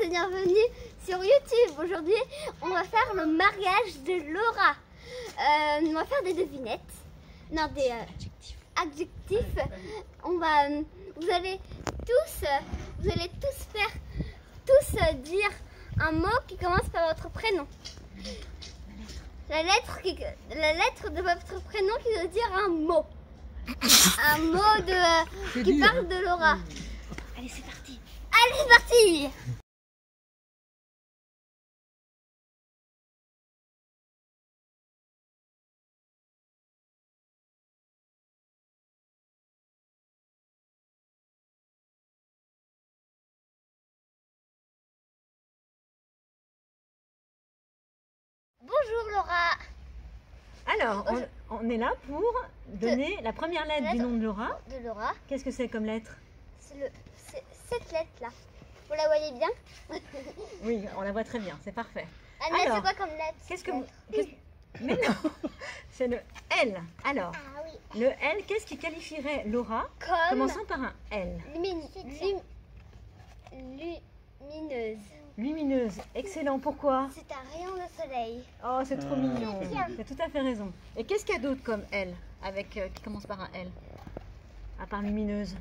et bienvenue sur YouTube. Aujourd'hui, on va faire le mariage de Laura. On va faire des devinettes, non des adjectifs. Vous allez tous dire un mot qui commence par votre prénom. La lettre de votre prénom qui veut dire un mot. Un mot qui parle de Laura. Allez, c'est parti. Allez, c'est parti. Bonjour Laura. Alors, on est là pour donner la première lettre du nom de Laura. Qu'est-ce que c'est comme lettre? C'est cette lettre-là. Vous la voyez bien? Oui, on la voit très bien, c'est parfait. Anna, c'est quoi comme lettre? Mais non, c'est le L. Alors, ah, oui. Le L, qu'est-ce qui qualifierait Laura commençant par un L? Lumineuse. Lumineuse, excellent, pourquoi? C'est un rayon de soleil. Oh, c'est trop mignon, tu as tout à fait raison. Et qu'est-ce qu'il y a d'autre comme L, qui commence par un L? À part lumineuse?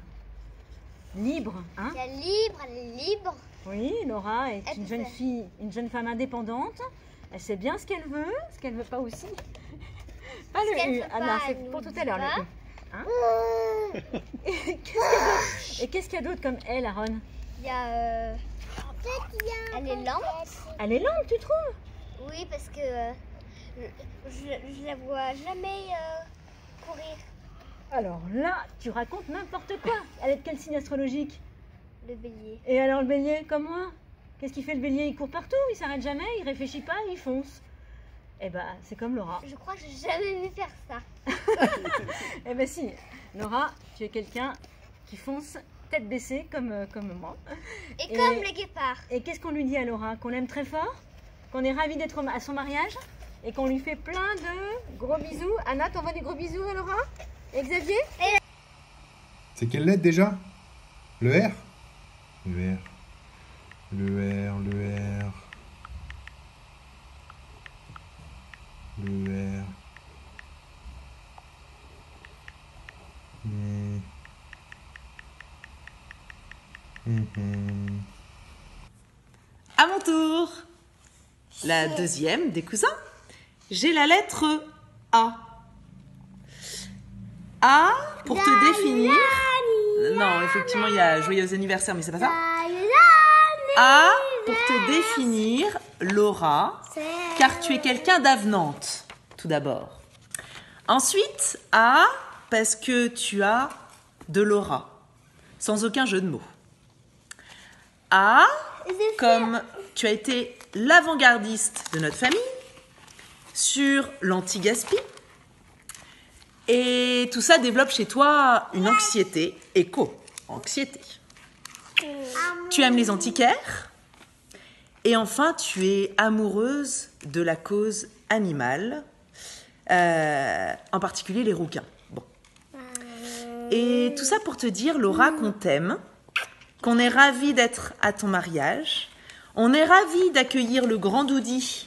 Libre, hein? Il y a libre, elle est libre. Oui, Laura est une jeune fille, une jeune femme indépendante. Elle sait bien ce qu'elle veut pas aussi. Pas le U, Anna, c'est pour tout à l'heure le U. Hein? Et qu'est-ce qu'il y a d'autre comme L, Aaron? Il y a... Elle est lente. Elle est lente, tu trouves? Oui, parce que je la vois jamais courir. Alors là, tu racontes n'importe quoi. Elle est de quel signe astrologique? Le bélier. Et alors le bélier, comme moi? Qu'est-ce qu'il fait le bélier? Il court partout, il s'arrête jamais, il réfléchit pas, il fonce. Eh ben, c'est comme Laura. Je crois que j'ai jamais vu faire ça. Eh ben si, Laura, tu es quelqu'un qui fonce tête baissée comme moi. Et comme le guépard. Et qu'est-ce qu'on lui dit à Laura? Qu'on l'aime très fort? Qu'on est ravis d'être à son mariage? Et qu'on lui fait plein de gros bisous? Anna, t'envoies des gros bisous à Laura? Et Xavier? C'est quelle lettre déjà? Le R? Le R. Le R, le R. Le R. À mon tour. La deuxième des cousins. J'ai la lettre A. A pour te définir. Non, effectivement, il y a joyeux anniversaire, mais c'est pas ça. A pour te définir, Laura, car tu es quelqu'un d'avenante, tout d'abord. Ensuite, A parce que tu as de l'aura, sans aucun jeu de mots. A comme tu as été l'avant-gardiste de notre famille sur l'anti-gaspi. Et tout ça développe chez toi une anxiété, éco-anxiété. Tu aimes les antiquaires. Et enfin, tu es amoureuse de la cause animale, en particulier les rouquins. Bon. Et tout ça pour te dire, Laura, qu'on t'aime, qu'on est ravis d'être à ton mariage, on est ravis d'accueillir le grand Doudi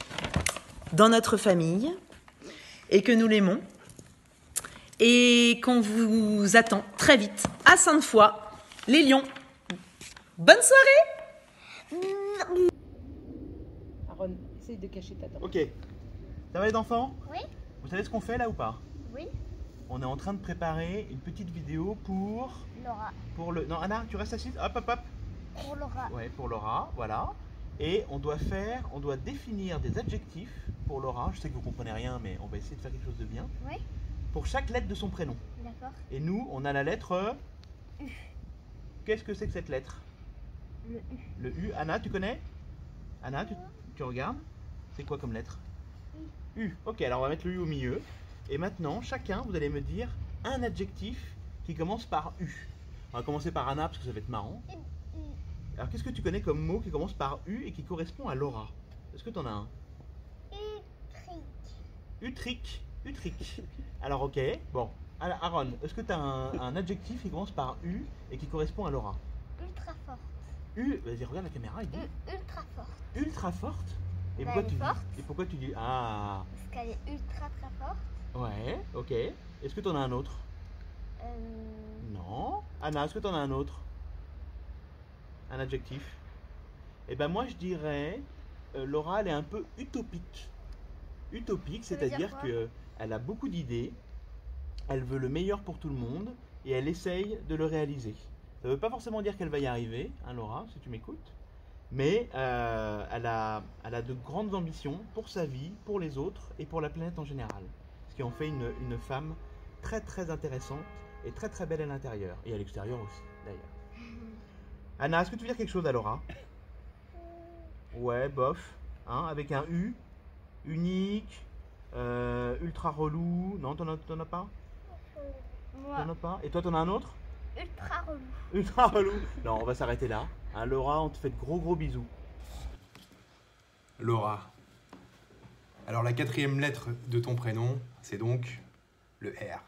dans notre famille, et que nous l'aimons. Et qu'on vous attend très vite à Sainte-Foy, les Lions. Bonne soirée! Aaron, essaye de cacher ta dent. Ok. Ça va les enfants? Oui. Vous savez ce qu'on fait là ou pas? Oui. On est en train de préparer une petite vidéo pour... Laura. Non, Anna, tu restes assise. Hop, hop, hop. Pour Laura. Ouais, pour Laura, voilà. Et on doit définir des adjectifs pour Laura. Je sais que vous comprenez rien, mais on va essayer de faire quelque chose de bien. Oui. Pour chaque lettre de son prénom. D'accord. Et nous, on a la lettre U. Qu'est-ce que c'est que cette lettre? Le U. Le U. Anna, tu connais? Anna, tu regardes? C'est quoi comme lettre? U. Ok, alors on va mettre le U au milieu. Et maintenant, chacun, vous allez me dire un adjectif qui commence par U. On va commencer par Anna parce que ça va être marrant. Alors, qu'est-ce que tu connais comme mot qui commence par U et qui correspond à Laura? Est-ce que tu en as un? Utrique. Utrique. Alors, ok. Bon. Alors, Aaron, est-ce que tu as un adjectif qui commence par U et qui correspond à Laura? Ultra forte. Vas-y, regarde la caméra. Il dit Ultra forte. ultra forte. Et Bah, pourquoi elle tu est dis forte. Et pourquoi tu dis ah? Parce qu'elle est ultra très forte. Ouais, ok. Est-ce que t'en as un autre? Non. Anna, est-ce que t'en as un autre? Un adjectif? Eh ben moi je dirais Laura, elle est un peu utopique. Utopique, Ça veut dire c'est-à-dire quoi? qu'elle a beaucoup d'idées, elle veut le meilleur pour tout le monde et elle essaye de le réaliser. Ça ne veut pas forcément dire qu'elle va y arriver, hein, Laura, si tu m'écoutes, mais elle a de grandes ambitions pour sa vie, pour les autres et pour la planète en général. Ce qui en fait une femme très très intéressante et très très belle à l'intérieur et à l'extérieur aussi, d'ailleurs. Anna, est-ce que tu veux dire quelque chose à Laura? Ouais, bof. Hein, avec un U, unique, ultra relou. Non, t'en as pas? Moi, T'en as pas? Et toi, t'en as un autre? ultra relou. Ultra relou. Non, on va s'arrêter là. Hein, Laura, on te fait de gros bisous. Laura. Alors la 4e lettre de ton prénom, c'est donc le R.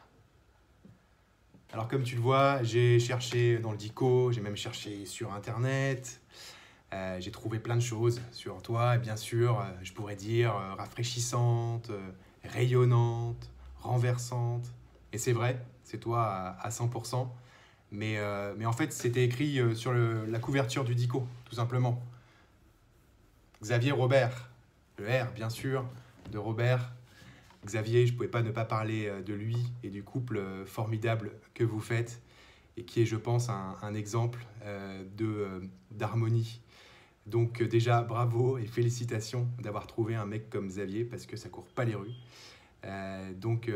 Alors comme tu le vois, j'ai cherché dans le dico, j'ai même cherché sur internet, j'ai trouvé plein de choses sur toi, et bien sûr, je pourrais dire rafraîchissante, rayonnante, renversante. Et c'est vrai, c'est toi à 100%, mais en fait c'était écrit sur la couverture du dico, tout simplement. Xavier Robert, le R bien sûr, de Robert. Xavier, je ne pouvais pas ne pas parler de lui et du couple formidable que vous faites et qui est, je pense, un exemple d'harmonie. Donc déjà, bravo et félicitations d'avoir trouvé un mec comme Xavier parce que ça ne court pas les rues. Donc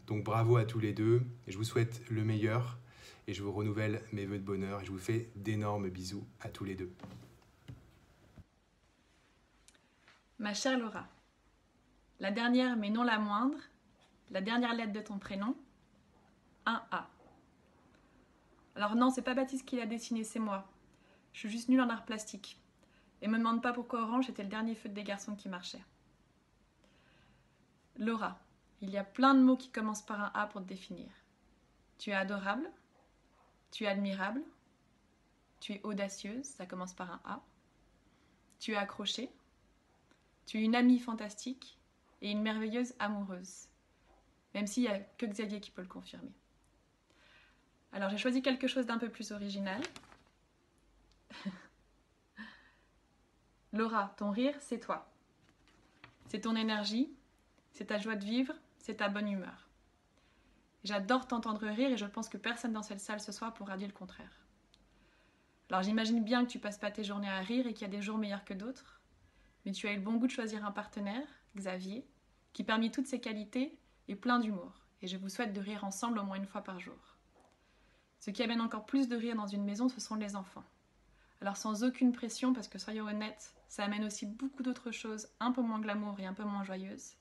bravo à tous les deux. Je vous souhaite le meilleur et je vous renouvelle mes vœux de bonheur et je vous fais d'énormes bisous à tous les deux. Ma chère Laura, la dernière mais non la moindre, la dernière lettre de ton prénom, un A. Alors non, c'est pas Baptiste qui l'a dessiné, c'est moi. Je suis juste nulle en art plastique. Et me demande pas pourquoi orange était le dernier feu des garçons qui marchait. Laura, il y a plein de mots qui commencent par un A pour te définir. Tu es adorable, tu es admirable, tu es audacieuse, ça commence par un A. Tu es accrochée, tu es une amie fantastique et une merveilleuse amoureuse. Même s'il n'y a que Xavier qui peut le confirmer. Alors j'ai choisi quelque chose d'un peu plus original. Laura, ton rire, c'est toi. C'est ton énergie, c'est ta joie de vivre, c'est ta bonne humeur. J'adore t'entendre rire et je pense que personne dans cette salle ce soir pourra dire le contraire. Alors j'imagine bien que tu passes pas tes journées à rire et qu'il y a des jours meilleurs que d'autres, mais tu as eu le bon goût de choisir un partenaire, Xavier, qui parmi toutes ses qualités est plein d'humour. Et je vous souhaite de rire ensemble au moins une fois par jour. Ce qui amène encore plus de rire dans une maison, ce sont les enfants. Alors sans aucune pression, parce que soyons honnêtes, ça amène aussi beaucoup d'autres choses un peu moins glamour et un peu moins joyeuses.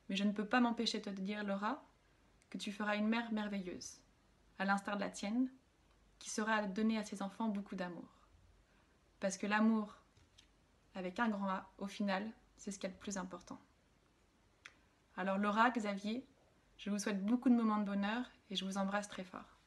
Mais je ne peux pas m'empêcher de te dire, Laura, que tu feras une mère merveilleuse, à l'instar de la tienne, qui saura donner à ses enfants beaucoup d'amour. Parce que l'amour, avec un grand A, au final, c'est ce qu'il y a de plus important. Alors Laura, Xavier, je vous souhaite beaucoup de moments de bonheur et je vous embrasse très fort.